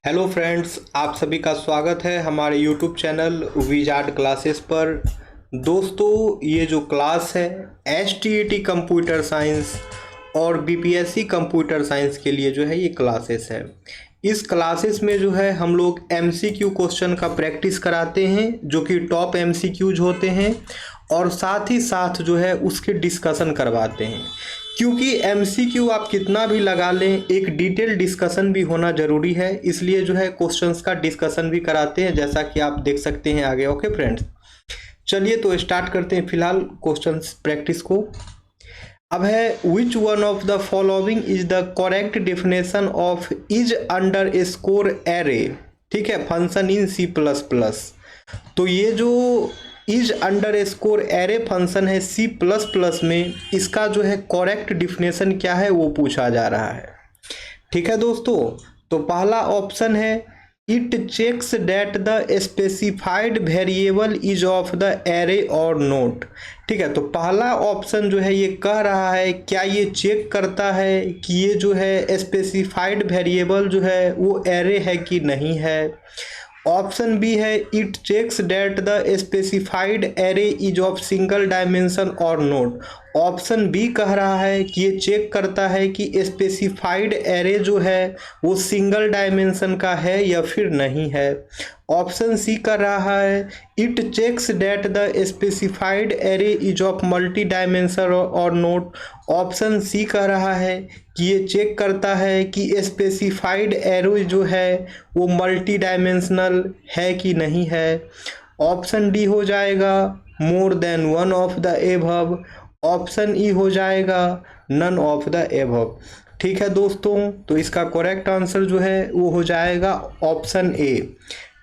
Hello friends, आप सभी का स्वागत है हमारे यूट्यूब चैनल विजार्ड क्लासेस पर। दोस्तों, ये जो क्लास है एचटीईटी कंप्यूटर साइंस और बीपीएससी कंप्यूटर साइंस के लिए जो है ये क्लासेस है। इस क्लासेस में जो है हम लोग एमसीक्यू क्वेश्चन का प्रैक्टिस कराते हैं जो कि टॉप एमसीक्यूज होते हैं, और साथ ही साथ जो है उसके डिस्कशन करवाते हैं। क्योंकि एमसीक्यू आप कितना भी लगा लें, एक डिटेल डिस्कशन भी होना ज़रूरी है, इसलिए जो है क्वेश्चंस का डिस्कशन भी कराते हैं, जैसा कि आप देख सकते हैं आगे। ओके फ्रेंड्स, चलिए तो स्टार्ट करते हैं फिलहाल क्वेश्चंस प्रैक्टिस को। अब है which one of the following is the correct definition of is underscore array. ठीक है, function in C plus plus. तो ये जो is underscore array function है सी प्लस प्लस में, इसका जो है करेक्ट डिफिनेशन क्या है वो पूछा जा रहा है। ठीक है दोस्तों, तो पहला ऑप्शन है it checks that the specified variable is of the array और नोट। ठीक है, तो पहला ऑप्शन जो है ये कह रहा है क्या ये चेक करता है कि ये जो है स्पेसिफाइड वेरिएबल जो है वो एरे है कि नहीं है। ऑप्शन बी है it checks that the specified array is of single dimension और नोट। ऑप्शन बी कह रहा है कि ये चेक करता है कि स्पेसिफाइड एरे जो है वो सिंगल डायमेंशन का है या फिर नहीं है। ऑप्शन सी कर रहा है it checks that the specified array is of multi dimension और नोट। ऑप्शन सी कह रहा है कि ये चेक करता है कि स्पेसिफाइड एरे जो है वो मल्टी डायमेंशनल है कि नहीं है। ऑप्शन डी हो जाएगा मोर than one of the above. Option E हो जाएगा नन ऑफ द एबव। ठीक है दोस्तों, तो इसका करेक्ट आंसर जो है वो हो जाएगा ऑप्शन ए।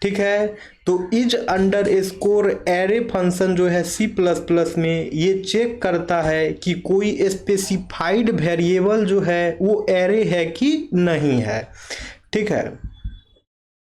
ठीक है, तो is underscore array function जो है सी प्लस प्लस में ये चेक करता है कि कोई स्पेसिफाइड वेरिएबल जो है वो एरे है कि नहीं है। ठीक है,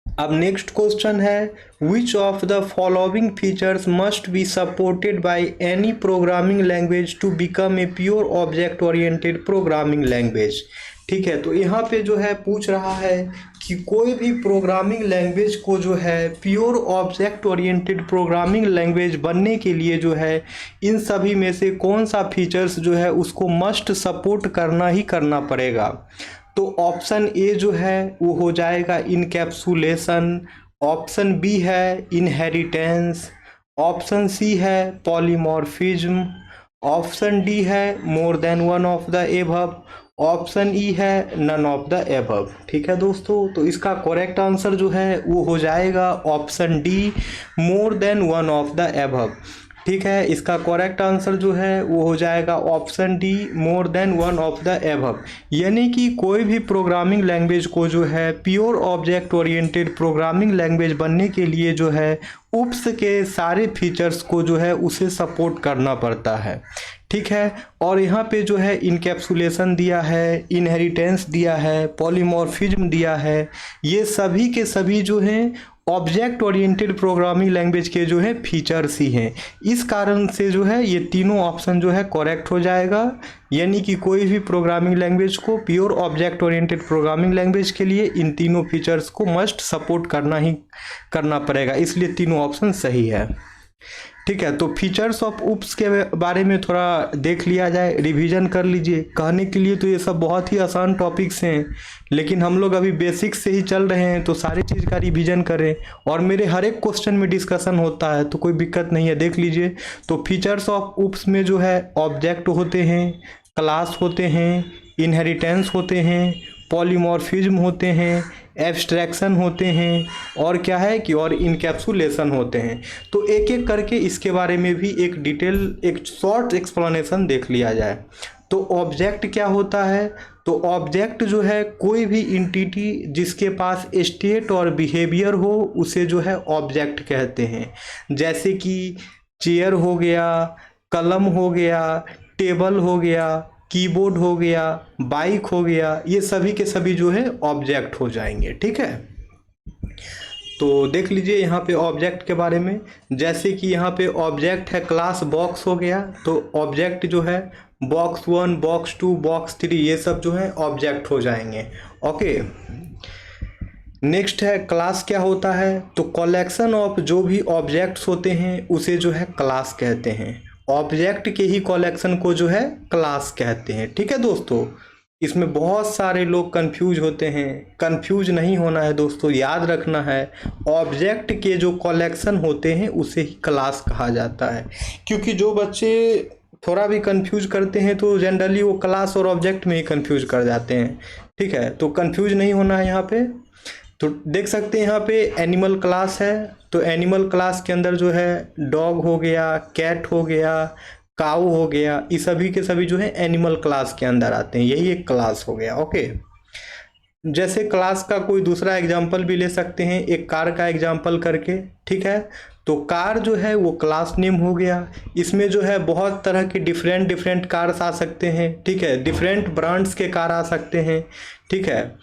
अब नेक्स्ट क्वेश्चन है which of the following features must be supported by any programming language to become a pure object oriented programming language. ठीक है, तो यहाँ पे जो है पूछ रहा है कि कोई भी प्रोग्रामिंग लैंग्वेज को जो है pure object oriented programming language बनने के लिए जो है इन सभी में से कौन सा फीचर्स जो है उसको मस्ट सपोर्ट करना ही करना पड़ेगा। तो ऑप्शन ए जो है वो हो जाएगा इनकैप्सुलेशन। ऑप्शन बी है इनहेरिटेंस। ऑप्शन सी है पॉलीमॉर्फिज्म। ऑप्शन डी है मोर than one of the above. Option E है नन ऑफ द एबव। ठीक है दोस्तों, तो इसका करेक्ट आंसर जो है वो हो जाएगा option D more than one of the above. ठीक है, इसका करेक्ट आंसर जो है वो हो जाएगा option D more than one of the above. यानी कि कोई भी प्रोग्रामिंग लैंग्वेज को जो है pure object oriented programming language बनने के लिए जो है उप्स के सारे फीचर्स को जो है उसे सपोर्ट करना पड़ता है। ठीक है, और यहाँ पे जो है इनकैप्सुलेशन दिया है, इनहेरिटेंस दिया है, पॉलीमॉर्फिज्म दिया है, ये सभी के सभी जो हैं ऑब्जेक्ट ओरिएंटेड प्रोग्रामिंग लैंग्वेज के जो है फीचर्स ही हैं। इस कारण से जो है ये तीनों ऑप्शन जो है करेक्ट हो जाएगा। यानी कि कोई भी प्रोग्रामिंग लैंग्वेज को pure object oriented programming language के लिए इन तीनों फीचर्स को मस्ट सपोर्ट करना ही करना पड़ेगा, इसलिए तीनों ऑप्शन सही है। ठीक है, तो फीचर्स ऑफ उप्स के बारे में थोड़ा देख लिया जाए, रिवीजन कर लीजिए। कहने के लिए तो ये सब बहुत ही आसान टॉपिक्स हैं, लेकिन हम लोग अभी बेसिक्स से ही चल रहे हैं, तो सारी चीज़ का रिवीजन करें। और मेरे हर एक क्वेश्चन में डिस्कशन होता है, तो कोई दिक्कत नहीं है, देख लीजिए। तो फीचर्स ऑफ उप्स में जो है ऑब्जेक्ट होते हैं, क्लास होते हैं, इनहेरिटेंस होते हैं, पॉलीमॉर्फिज्म होते हैं, एब्स्ट्रैक्शन होते हैं, और क्या है कि और इनकैप्सुलेशन होते हैं। तो एक एक करके इसके बारे में भी एक डिटेल एक शॉर्ट एक्सप्लेनेशन देख लिया जाए। तो ऑब्जेक्ट क्या होता है? तो ऑब्जेक्ट जो है कोई भी इंटिटी जिसके पास स्टेट और बिहेवियर हो उसे जो है ऑब्जेक्ट कहते हैं। जैसे कि चेयर हो गया, कलम हो गया, टेबल हो गया, कीबोर्ड हो गया, बाइक हो गया, ये सभी के सभी जो है ऑब्जेक्ट हो जाएंगे। ठीक है, तो देख लीजिए यहाँ पे ऑब्जेक्ट के बारे में। जैसे कि यहाँ पे ऑब्जेक्ट है क्लास बॉक्स हो गया, तो ऑब्जेक्ट जो है बॉक्स 1, बॉक्स 2, बॉक्स 3 ये सब जो है ऑब्जेक्ट हो जाएंगे। ओके, नेक्स्ट है क्लास क्या होता है, तो कलेक्शन ऑफ जो भी ऑब्जेक्ट्स होते हैं उसे जो है क्लास कहते हैं। ऑब्जेक्ट के ही कलेक्शन को जो है क्लास कहते हैं। ठीक है दोस्तों, इसमें बहुत सारे लोग कंफ्यूज होते हैं, कंफ्यूज नहीं होना है दोस्तों, याद रखना है ऑब्जेक्ट के जो कलेक्शन होते हैं उसे ही क्लास कहा जाता है। क्योंकि जो बच्चे थोड़ा भी कंफ्यूज करते हैं तो जनरली वो क्लास और ऑब्जेक्ट में ही कंफ्यूज कर जाते हैं। ठीक है, तो कंफ्यूज नहीं होना है यहाँ पे। तो देख सकते हैं यहाँ पे एनिमल क्लास है, तो एनिमल क्लास के अंदर जो है डॉग हो गया, कैट हो गया, काऊ हो गया, ये सभी के सभी जो है एनिमल क्लास के अंदर आते हैं, यही एक क्लास हो गया। ओके, जैसे क्लास का कोई दूसरा एग्जांपल भी ले सकते हैं, एक कार का एग्जांपल करके। ठीक है, तो कार जो है वो क्लास नेम हो गया। इसमें जो है बहुत तरह के डिफरेंट कार्स आ सकते हैं। ठीक है, डिफरेंट ब्रांड्स के कार आ सकते हैं। ठीक है,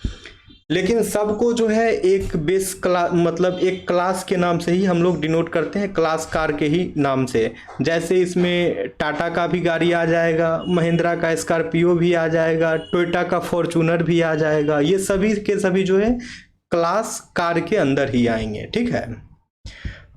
लेकिन सबको जो है एक बेस क्लास मतलब एक क्लास के नाम से ही हम लोग डिनोट करते हैं, क्लास कार के ही नाम से। जैसे इसमें टाटा का भी गाड़ी आ जाएगा, महिंद्रा का स्कॉर्पियो भी आ जाएगा, टोयोटा का फॉर्च्यूनर भी आ जाएगा, ये सभी के सभी जो है क्लास कार के अंदर ही आएंगे। ठीक है,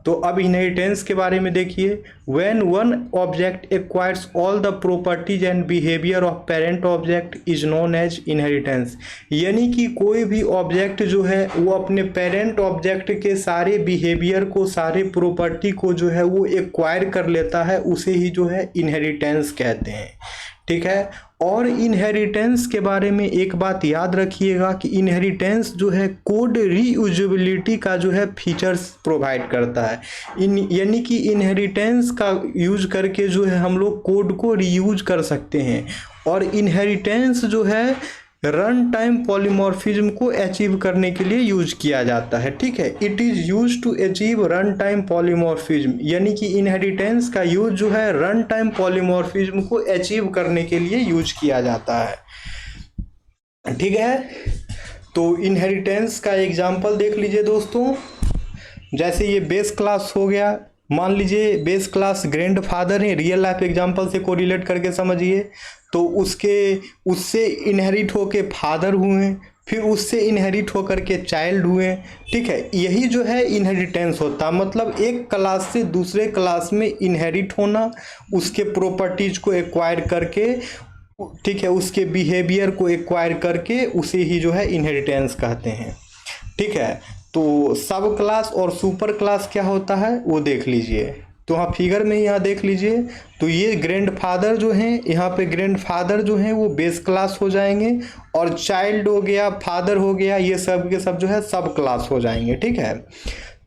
तो अब इनहेरिटेंस के बारे में देखिए। When one object acquires all the properties and behaviour of parent object is known as inheritance. यानी कि कोई भी ऑब्जेक्ट जो है वो अपने पेरेंट ऑब्जेक्ट के सारे बिहेवियर को, सारे प्रॉपर्टी को जो है वो एक्वायर कर लेता है, उसे ही जो है इनहेरिटेंस कहते हैं। ठीक है, और इनहेरिटेंस के बारे में एक बात याद रखिएगा कि इनहेरिटेंस जो है कोड रीयूजेबिलिटी का जो है फीचर्स प्रोवाइड करता है। यानी कि इनहेरिटेंस का यूज करके जो है हम लोग कोड को रीयूज कर सकते हैं। और इनहेरिटेंस जो है रन टाइम पॉलीमॉर्फिज्म को अचीव करने के लिए यूज किया जाता है। ठीक है, it is use to achieve run time polymorphism, यानी कि इनहेरिटेंस का यूज जो है रन टाइम पॉलीमॉर्फिज्म को अचीव करने के लिए यूज किया जाता है। ठीक है, तो इनहेरिटेंस का एग्जांपल देख लीजिए दोस्तों। जैसे ये बेस क्लास हो गया, मान लीजिए बेस क्लास ग्रैंडफादर है, रियल लाइफ एग्जांपल से कोरिलेट करके समझिए। तो उससे इनहेरिट होके फादर हुए, फिर उससे इनहेरिट होकर के चाइल्ड हुए। ठीक है, यही जो है इनहेरिटेंस होता है, मतलब एक क्लास से दूसरे क्लास में इनहेरिट होना, उसके प्रॉपर्टीज को एक्वायर करके, ठीक है, उसके बिहेवियर को एक्वायर करके, उसे ही जो है इनहेरिटेंस कहते हैं। ठीक है, तो सब क्लास और सुपर क्लास क्या होता है वो देख लीजिए। तो हाँ, फिगर में यहाँ देख लीजिए, तो ये ग्रैंडफादर जो हैं, यहाँ पे ग्रैंडफादर जो हैं वो बेस क्लास हो जाएंगे, और चाइल्ड हो गया, फादर हो गया, ये सब के सब जो है सब क्लास हो जाएंगे। ठीक है,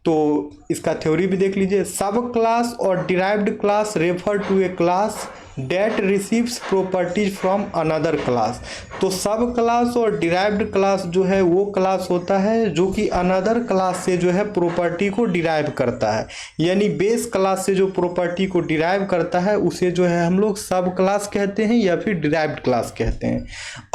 तो इसका थ्योरी भी देख लीजिए। सब क्लास और derived class refer to a class that receives properties from another class. तो सब क्लास और डिराइव्ड क्लास जो है वो क्लास होता है जो कि अनदर क्लास से जो है प्रॉपर्टी को डिराइव करता है। यानी बेस क्लास से जो प्रॉपर्टी को डिराइव करता है उसे जो है हम लोग सब क्लास कहते हैं या फिर डिराइव्ड क्लास कहते हैं।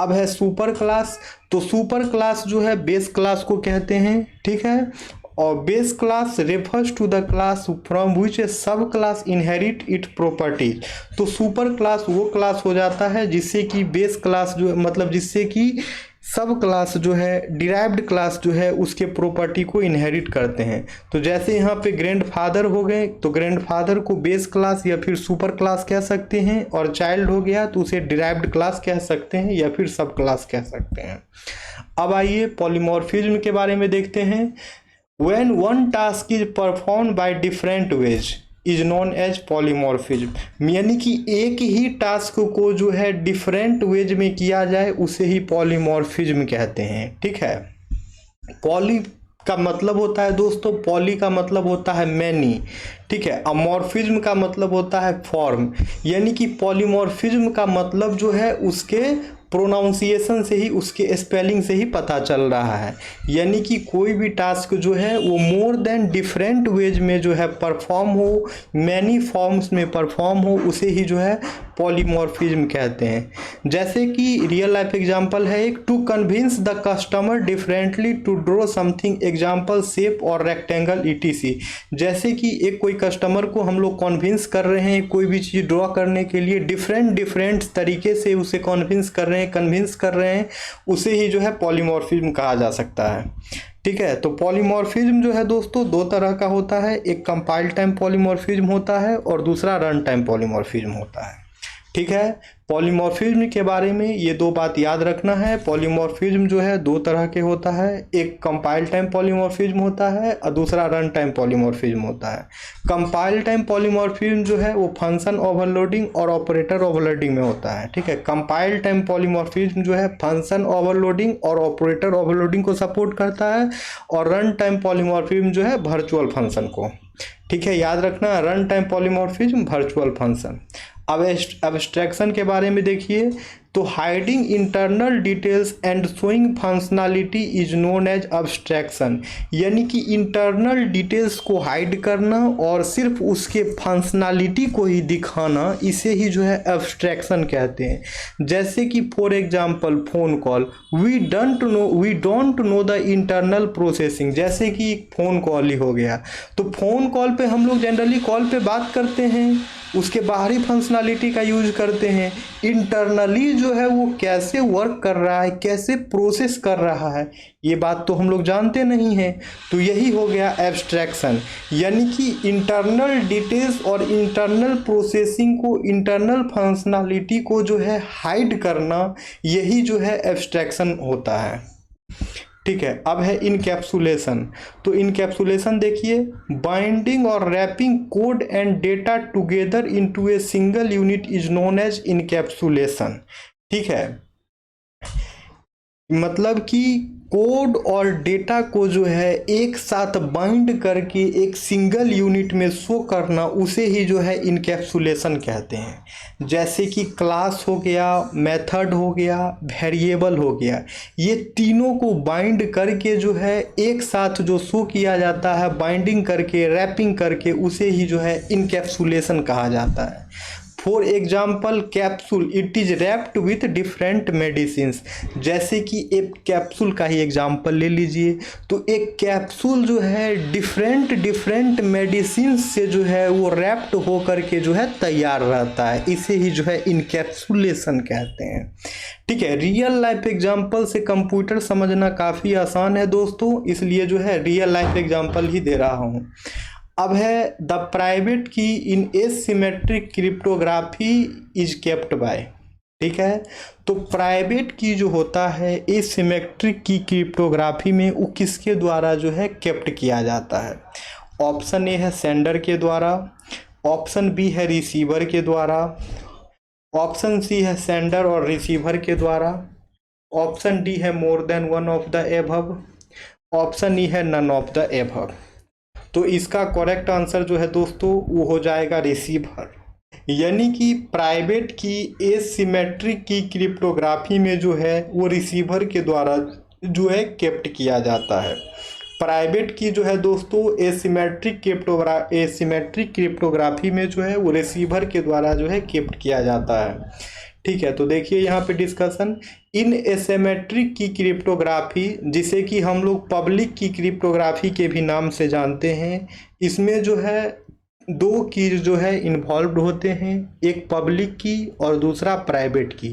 अब है सुपर क्लास, तो सुपर क्लास जो है बेस क्लास को कहते हैं। ठीक है, और base class refers to the class from which a sub class inherit it properties. तो सुपर क्लास वो क्लास हो जाता है जिससे कि बेस क्लास जो मतलब जिससे कि सब क्लास जो है डिराइव्ड क्लास जो है उसके प्रॉपर्टी को इनहेरिट करते हैं। तो जैसे यहाँ पे ग्रैंडफादर हो गए, तो ग्रैंडफादर को बेस क्लास या फिर सुपर क्लास कह सकते हैं, और चाइल्ड हो गया तो उसे डिराइव्ड क्लास कह सकते हैं या फिर सब क्लास कह सकते हैं। अब आइए पॉलीमॉर्फिज्म के बारे में देखते हैं। When one task is performed by different ways is known as polymorphism। यानी कि एक ही टास्क को जो है डिफरेंट वेज में किया जाए उसे ही पॉलीमॉर्फिज्म कहते हैं। ठीक है, पॉली का मतलब होता है दोस्तों, पॉली का मतलब होता है मैनी। ठीक है, अमॉर्फिज्म का मतलब होता है फॉर्म। यानी कि पॉलीमॉर्फिज्म का मतलब जो है उसके प्रोनाउंसिएशन से ही, उसके स्पेलिंग से ही पता चल रहा है। यानी कि कोई भी टास्क जो है वो मोर देन डिफरेंट वेज में जो है परफॉर्म हो, मैनी फॉर्म्स में परफॉर्म हो, उसे ही जो है पॉलीमॉर्फिज्म कहते हैं। जैसे कि रियल लाइफ एग्जांपल है एक, to convince the customer differently to draw something, example shape और रेक्टेंगल ईटीसी। जैसे कि एक कोई कस्टमर को हम लोग कन्विंस कर रहे हैं कोई भी चीज़ ड्रॉ करने के लिए, डिफरेंट तरीके से उसे कन्विंस कर रहे हैं, उसे ही जो है पॉलीमॉर्फिज्म कहा जा सकता है। ठीक है। तो पॉलीमॉर्फिज्म जो है दोस्तों दो तरह का होता है, एक कंपाइल टाइम पॉलीमॉर्फिज्म होता है और दूसरा रन टाइम पॉलीमॉर्फिज्म होता है। ठीक है। पॉलीमॉर्फिज्म के बारे में ये दो बात याद रखना है। पॉलीमॉर्फिज्म जो है दो तरह के होता है, एक कंपाइल टाइम पॉलीमॉर्फिज्म होता है और दूसरा रन टाइम पॉलीमॉर्फिज्म होता है। कंपाइल टाइम पॉलीमॉर्फिज्म जो है वो फंक्शन ओवरलोडिंग और ऑपरेटर ओवरलोडिंग में होता है। ठीक है। कंपाइल टाइम पॉलीमॉर्फिज्म जो है फंक्शन ओवरलोडिंग और ऑपरेटर ओवरलोडिंग को सपोर्ट करता है और रन टाइम पॉलीमॉर्फिज्म जो है वर्चुअल फंक्शन को। ठीक है, याद रखना, run time polymorphism virtual function. अब एब्स्ट्रैक्शन के बारे में देखिए, तो hiding internal details and showing functionality is known as abstraction, यानी कि इंटरनल डिटेल्स को हाइड करना और सिर्फ उसके फंक्शनैलिटी को ही दिखाना, इसे ही जो है एब्स्ट्रैक्शन कहते हैं। जैसे कि for example phone call, we don't know the internal processing, जैसे कि फोन कॉल ही हो गया। तो फोन कॉल पे हम लोग जनरली कॉल पे बात करते हैं, उसके बाहरी फंक्शनैलिटी का यूज करते हैं। इंटरनली जो है वो कैसे वर्क कर रहा है, कैसे प्रोसेस कर रहा है, ये बात तो हम लोग जानते नहीं हैं। तो यही हो गया एब्स्ट्रैक्शन, यानी कि इंटरनल डिटेल्स और इंटरनल प्रोसेसिंग को, इंटरनल फंक्शनैलिटी को जो है हाइड करना, यही जो है एब्स्ट्रैक्शन होता है। ठीक है। अब है इनकैप्सुलेशन। तो इनकैप्सुलेशन देखिए, बाइंडिंग और wrapping code and data together into a single unit is known as encapsulation. ठीक है, मतलब कि कोड और डेटा को जो है एक साथ बाइंड करके एक सिंगल यूनिट में शो करना, उसे ही जो है इनकैप्सुलेशन कहते हैं। जैसे कि क्लास हो गया, मेथड हो गया, वेरिएबल हो गया, ये तीनों को बाइंड करके जो है एक साथ जो शो किया जाता है, बाइंडिंग करके, रैपिंग करके, उसे ही जो है इनकैप्सुलेशन कहा जाता है। For example capsule, it is wrapped with different medicines. जैसे कि एक कैप्सूल का ही एग्जाम्पल ले लीजिए, तो एक कैप्सूल जो है डिफरेंट मेडिसिन से जो है वो रैप्ड होकर के जो है तैयार रहता है, इसे ही जो है इनकैप्सुलेशन कहते हैं। ठीक है। रियल लाइफ एग्जाम्पल से कंप्यूटर समझना काफ़ी आसान है दोस्तों, इसलिए जो है रियल लाइफ एग्जाम्पल ही दे रहा हूँ। अब है the private key in asymmetric cryptography is kept by. ठीक है। तो प्राइवेट की जो होता है एसिमेट्रिक की क्रिप्टोग्राफी में, वो किसके द्वारा जो है केप्ट किया जाता है? ऑप्शन ए है सेंडर के द्वारा, ऑप्शन बी है रिसीवर के द्वारा, ऑप्शन सी है सेंडर और रिसीवर के द्वारा, ऑप्शन डी है मोर than one of the above, option E है नन ऑफ द एबव। तो इसका करेक्ट आंसर जो है दोस्तों वो हो जाएगा रिसीवर। यानी कि प्राइवेट की एसिमेट्रिक की क्रिप्टोग्राफी में जो है वो रिसीवर के द्वारा जो है केप्ट किया जाता है। प्राइवेट की जो है दोस्तों एसिमेट्रिक क्रिप्टोग्राफी में जो है वो रिसीवर के द्वारा जो है केप्ट किया जाता है। ठीक है। तो देखिए यहाँ पे डिस्कशन, इन एसिमेट्रिक की क्रिप्टोग्राफी, जिसे कि हम लोग पब्लिक की क्रिप्टोग्राफी के भी नाम से जानते हैं, इसमें जो है दो कीज जो है इन्वॉल्व होते हैं, एक पब्लिक की और दूसरा private key.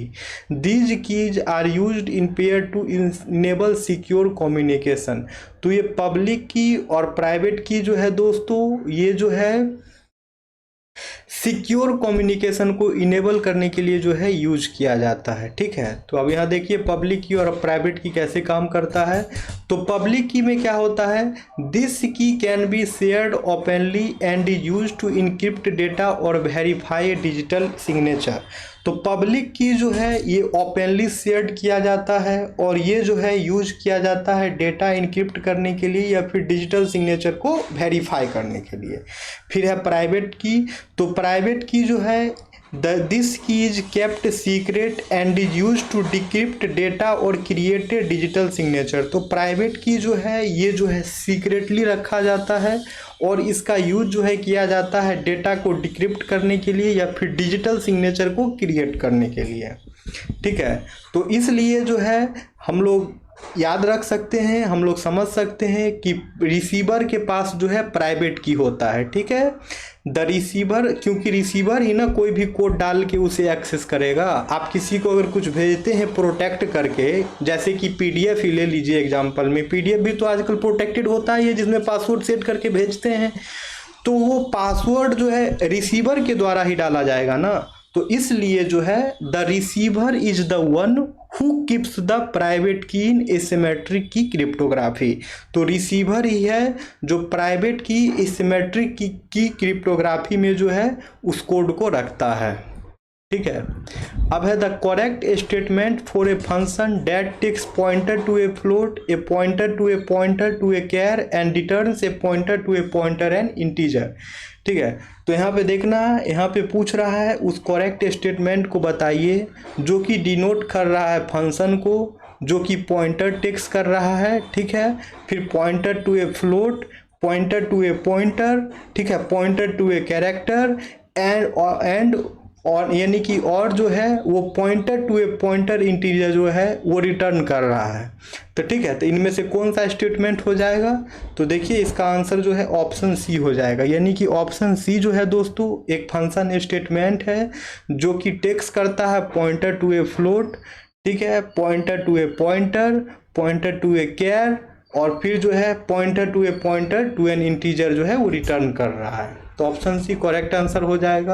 These keys are used in pair to enable secure communication. तो ये पब्लिक की और प्राइवेट की जो है दोस्तों, ये जो है सिक्योर कम्युनिकेशन को इनेबल करने के लिए जो है यूज किया जाता है। ठीक है। तो अब यहाँ देखिए पब्लिक की और प्राइवेट की कैसे काम करता है। तो पब्लिक की में क्या होता है, this key can be shared openly and is use to encrypt data और वेरीफाई डिजिटल सिग्नेचर। तो पब्लिक की जो है ये ओपनली शेयर्ड किया जाता है और ये जो है यूज किया जाता है डेटा इनक्रिप्ट करने के लिए या फिर डिजिटल सिग्नेचर को वेरीफाई करने के लिए। फिर है प्राइवेट की। तो प्राइवेट की जो है this key is kept secret and is use to decrypt data और क्रिएट ए डिजिटल सिग्नेचर। तो प्राइवेट की जो है ये जो है सीक्रेटली रखा जाता है और इसका यूज जो है किया जाता है डेटा को डिक्रिप्ट करने के लिए या फिर डिजिटल सिग्नेचर को क्रिएट करने के लिए। ठीक है। तो इसलिए जो है हम लोग याद रख सकते हैं, हम लोग समझ सकते हैं कि रिसीवर के पास जो है प्राइवेट की होता है, ठीक है। द रिसीवर, क्योंकि रिसीवर ही ना कोई भी कोड डाल के उसे एक्सेस करेगा। आप किसी को अगर कुछ भेजते हैं प्रोटेक्ट करके, जैसे कि पीडीएफ ही ले लीजिए एग्जांपल में, पीडीएफ भी तो आजकल प्रोटेक्टेड होता है, जिसमें पासवर्ड सेट करके भेजते हैं, तो वो पासवर्ड जो है रिसीवर के द्वारा ही डाला जाएगा ना। तो इसलिए जो है the receiver is the one who keeps the private key in asymmetric की क्रिप्टोग्राफी। तो रिसीवर ही है जो प्राइवेट की एसिमेट्रिक की क्रिप्टोग्राफी में जो है उस कोड को रखता है, ठीक है। अब है the correct statement for a function that takes pointer to a float, a pointer to a pointer to a char and returns a pointer to a pointer and integer, ठीक है। तो यहाँ पे देखना है, यहाँ पे पूछ रहा है उस करेक्ट स्टेटमेंट को बताइए जो कि डिनोट कर रहा है फंक्शन को, जो कि पॉइंटर टेक्स कर रहा है, ठीक है। फिर pointer to a float, pointer to a pointer, ठीक है, pointer to a character and और यानी कि और जो है वो pointer to a pointer integer जो है वो रिटर्न कर रहा है। तो ठीक है, तो इनमें से कौन सा स्टेटमेंट हो जाएगा? तो देखिए इसका आंसर जो है ऑप्शन सी हो जाएगा। यानी कि ऑप्शन सी जो है दोस्तों एक फंक्शन स्टेटमेंट है जो कि टेक्स्ट करता है पॉइंटर टू ए फ्लोट, ठीक है, pointer to a pointer, pointer to a char और फिर जो है pointer to a pointer to an integer जो है वो रिटर्न कर रहा है। तो ऑप्शन सी करेक्ट आंसर हो जाएगा।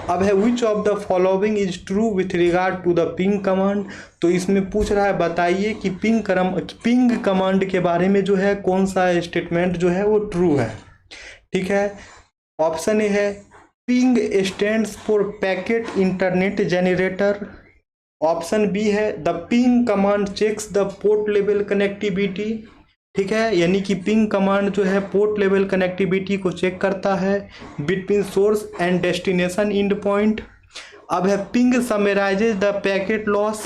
अब है which of the following is true with regard to the ping command. तो इसमें पूछ रहा है बताइए कि पिंग कमांड के बारे में जो है कौन सा स्टेटमेंट जो है वो ट्रू है, ठीक है। ऑप्शन ए है ping stands for packet internet generator. Option B है the ping command checks the port level connectivity, ठीक है, यानी कि पिंग कमांड जो है पोर्ट लेवल कनेक्टिविटी को चेक करता है between source and destination end point. अब है ping summarizes the packet loss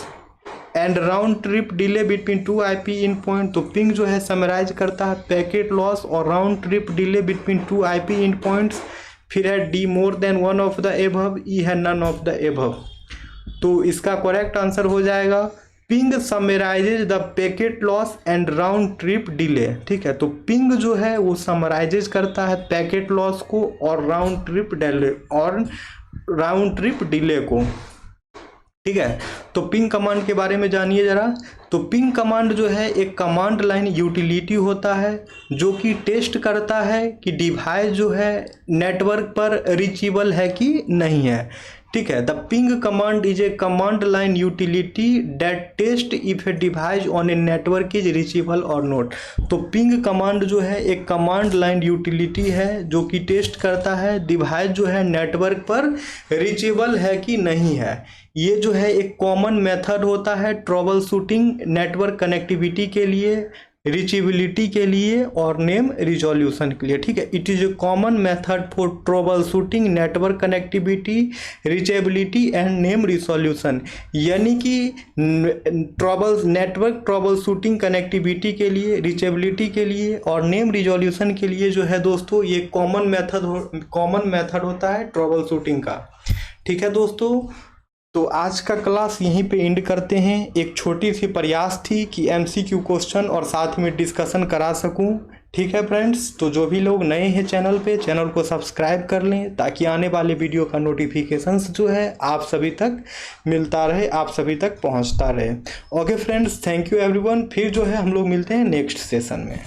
and round trip delay between two IP end point. तो पिंग जो है समराइज करता है पैकेट लॉस और round trip delay between two IP end points. फिर है D more than one of the above, E है none of the above. तो इसका करेक्ट आंसर हो जाएगा ping summarizes the packet loss and round trip delay, ठीक है। तो पिंग जो है वो समराइजेज करता है पैकेट लॉस को और राउंड ट्रिप डिले को, ठीक है। तो पिंग कमांड के बारे में जानिए जरा। तो पिंग कमांड जो है एक कमांड लाइन यूटिलिटी होता है जो कि टेस्ट करता है कि डिवाइस जो है नेटवर्क पर रीचेबल है कि नहीं है, ठीक है। The ping command is a command line utility that test if a device on a network is reachable और नॉट। तो पिंग कमांड जो है एक कमांड लाइन यूटिलिटी है जो कि टेस्ट करता है डिवाइस जो है नेटवर्क पर रीचेबल है कि नहीं है। ये जो है एक कॉमन मेथड होता है ट्रबल शूटिंग नेटवर्क कनेक्टिविटी के लिए, रीचेबिलिटी के लिए और नेम रिजोल्यूशन के लिए, ठीक है। It is a common method for trouble shooting network connectivity, reachability and name resolution. यानी कि नेटवर्क ट्रबल शूटिंग कनेक्टिविटी के लिए, रीचेबिलिटी के लिए और नेम रिजोल्यूशन के लिए जो है दोस्तों ये कॉमन मेथड होता है ट्रबल शूटिंग का, ठीक है दोस्तों। तो आज का क्लास यहीं पे एंड करते हैं। एक छोटी सी प्रयास थी कि एमसीक्यू क्वेश्चन और साथ में डिस्कशन करा सकूं, ठीक है फ्रेंड्स। तो जो भी लोग नए हैं चैनल पे, चैनल को सब्सक्राइब कर लें ताकि आने वाले वीडियो का नोटिफिकेशंस जो है आप सभी तक मिलता रहे, आप सभी तक पहुंचता रहे। Okay friends, thank you everyone. फिर जो है हम लोग मिलते हैं नेक्स्ट सेशन में।